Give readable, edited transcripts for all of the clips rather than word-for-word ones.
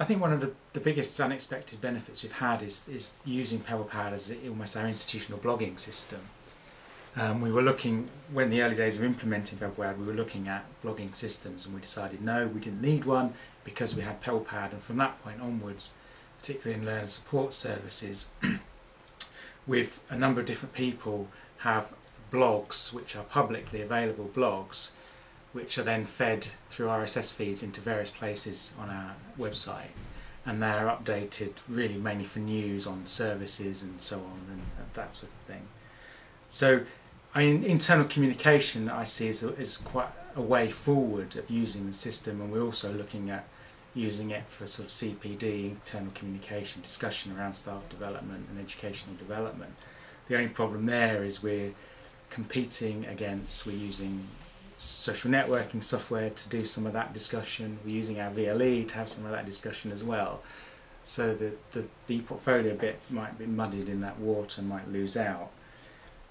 I think one of the biggest unexpected benefits we've had is using PebblePad as almost our institutional blogging system. We were looking, when the early days of implementing PebblePad, we were looking at blogging systems, and we decided no, we didn't need one because we had PebblePad, and from that point onwards, particularly in learner support services, with a number of different people have blogs which are publicly available blogs, which are then fed through RSS feeds into various places on our website, and they're updated really mainly for news on services and so on and that sort of thing. So I mean, internal communication I see is quite a way forward of using the system, and we're also looking at using it for sort of CPD, internal communication, discussion around staff development and educational development. The only problem there is we're using social networking software to do some of that discussion. We're using our VLE to have some of that discussion as well. So the e-portfolio bit might be muddied in that water and might lose out.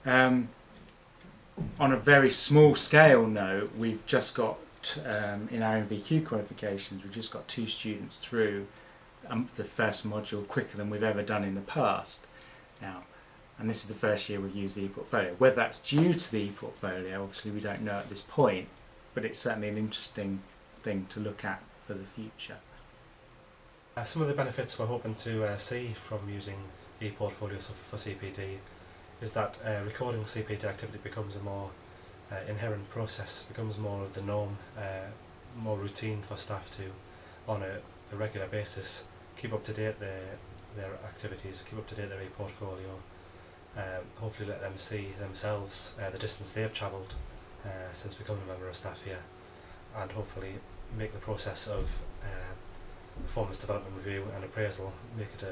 On a very small scale note, we've just got, in our MVQ qualifications, we've just got 2 students through the first module quicker than we've ever done in the past now. And this is the first year we've used the e-portfolio. Whether that's due to the e-portfolio, obviously we don't know at this point, but it's certainly an interesting thing to look at for the future. Some of the benefits we're hoping to see from using e-portfolios for CPD is that recording CPD activity becomes a more inherent process, becomes more of the norm, more routine for staff to, on a regular basis, keep up to date their activities, keep up to date their e-portfolio. Hopefully let them see themselves the distance they've travelled since becoming a member of staff here, and hopefully make the process of performance development review and appraisal, make it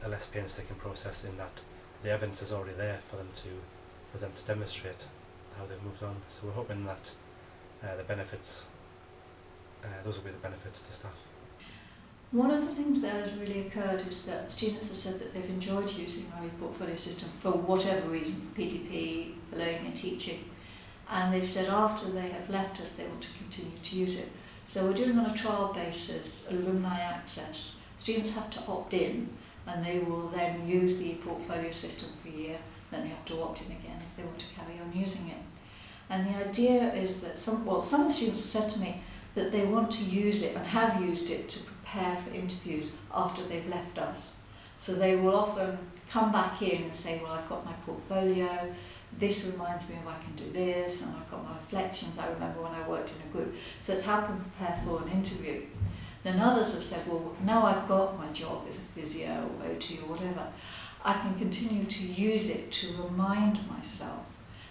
a less painstaking process, in that the evidence is already there for them to demonstrate how they've moved on. So we're hoping that the benefits, those will be the benefits to staff. One of the things that has really occurred is that students have said that they've enjoyed using our e-portfolio system for whatever reason, for PDP, for learning and teaching, and they've said after they have left us they want to continue to use it. So we're doing on a trial basis alumni access. Students have to opt in, and they will then use the e-portfolio system for a year, then they have to opt in again if they want to carry on using it. And the idea is that some of the students have said to me that they want to use it and have used it to prepare for interviews after they've left us. So they will often come back in and say, well, I've got my portfolio, this reminds me of I can do this, and I've got my reflections, I remember when I worked in a group. So it's helping prepare for an interview. Then others have said, well, now I've got my job as a physio or OT or whatever, I can continue to use it to remind myself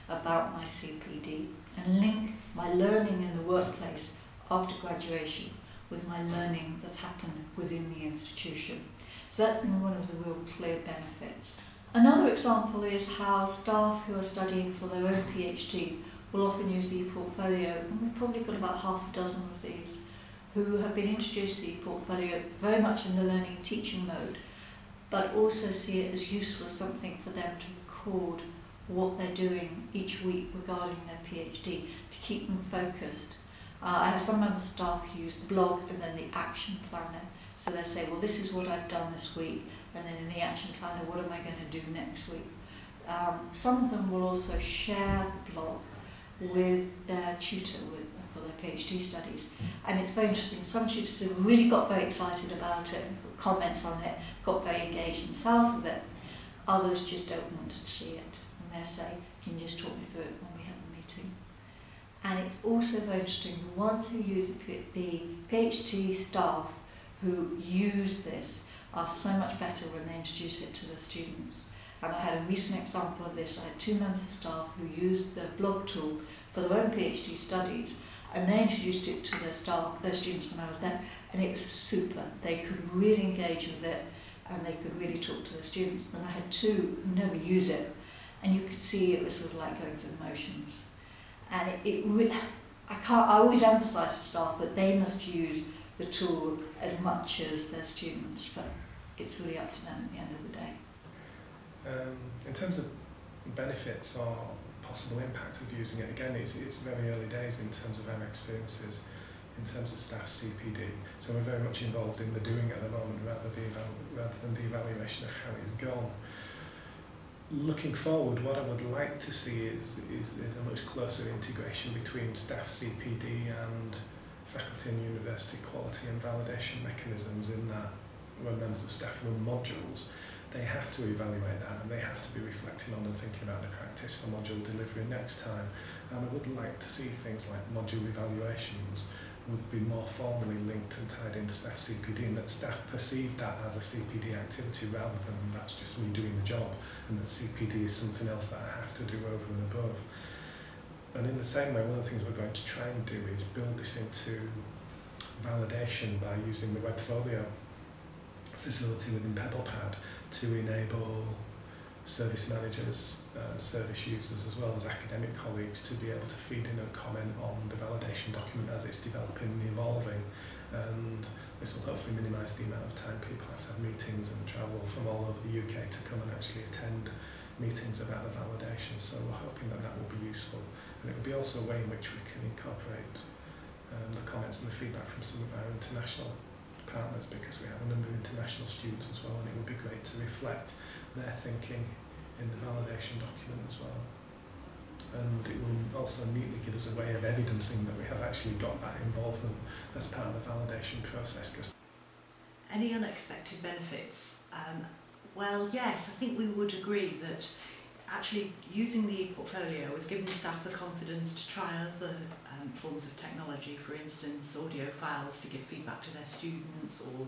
about my CPD and link my learning in the workplace after graduation with my learning that's happened within the institution. So that's been one of the real clear benefits. Another example is how staff who are studying for their own PhD will often use the e-portfolio, and we've probably got about half a dozen of these, who have been introduced to the e-portfolio very much in the learning and teaching mode, but also see it as useful as something for them to record what they're doing each week regarding their PhD, to keep them focused. I have some members of staff who use the blog and then the action planner. So they say, well, this is what I've done this week, and then in the action planner, what am I going to do next week? Some of them will also share the blog with their tutor for their PhD studies. And it's very interesting. Some tutors have really got very excited about it, and put comments on it, got very engaged themselves with it. Others just don't want to see it. And they say, can you just talk me through it when we have a meeting? And it's also very interesting, the ones who use the PhD staff who use this are so much better when they introduce it to the students. And I had a recent example of this. I had 2 members of staff who used the blog tool for their own PhD studies, and they introduced it to their staff, their students when I was there, and it was super. They could really engage with it, and they could really talk to the students. And I had 2 who never use it, and you could see it was sort of like going through the motions. And I always emphasise to staff that they must use the tool as much as their students, but it's really up to them at the end of the day. In terms of benefits or possible impact of using it, again, it's very early days in terms of our experiences. in terms of staff CPD. So we're very much involved in the doing at the moment rather than the evaluation of how it's gone. Looking forward, what I would like to see is a much closer integration between staff CPD and faculty and university quality and validation mechanisms, in that when members of staff run modules, they have to evaluate that and they have to be reflecting on and thinking about the practice for module delivery next time. And I would like to see things like module evaluations would be more formally linked and tied into staff CPD, and that staff perceive that as a CPD activity rather than that's just me doing the job, and that CPD is something else that I have to do over and above. And in the same way, one of the things we're going to try and do is build this into validation by using the Webfolio facility within PebblePad to enable service managers, service users, as well as academic colleagues to be able to feed in and comment on the validation document as it's developing and evolving. And this will hopefully minimise the amount of time people have to have meetings and travel from all over the UK to come and actually attend meetings about the validation. So we're hoping that that will be useful. And it will be also a way in which we can incorporate the comments and the feedback from some of our international partners, because we have a number of international students as well, and it would be great to reflect their thinking in the validation document as well. And it will also neatly give us a way of evidencing that we have actually got that involvement as part of the validation process. Any unexpected benefits? Well, yes, I think we would agree that actually using the e-portfolio has given staff the confidence to try other forms of technology, for instance audio files to give feedback to their students, or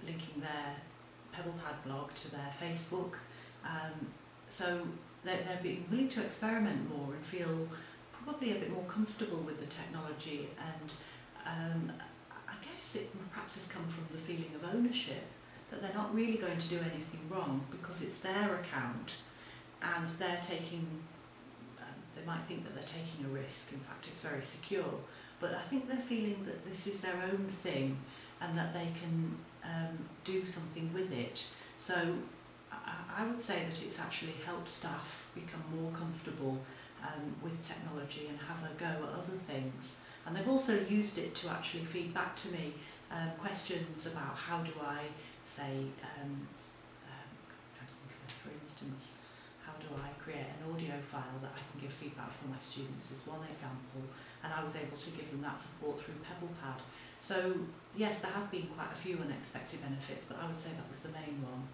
linking their PebblePad blog to their Facebook. So they're being willing to experiment more and feel probably a bit more comfortable with the technology, and I guess it perhaps has come from the feeling of ownership, that they're not really going to do anything wrong because it's their account and they're taking, they might think that they're taking a risk, in fact it's very secure, but I think they're feeling that this is their own thing and that they can do something with it. So I would say that it's actually helped staff become more comfortable with technology and have a go at other things. And they've also used it to actually feed back to me questions about how do I, say, for instance, how do I create an audio file that I can give feedback from my students is one example, and I was able to give them that support through PebblePad. So yes, there have been quite a few unexpected benefits, but I would say that was the main one.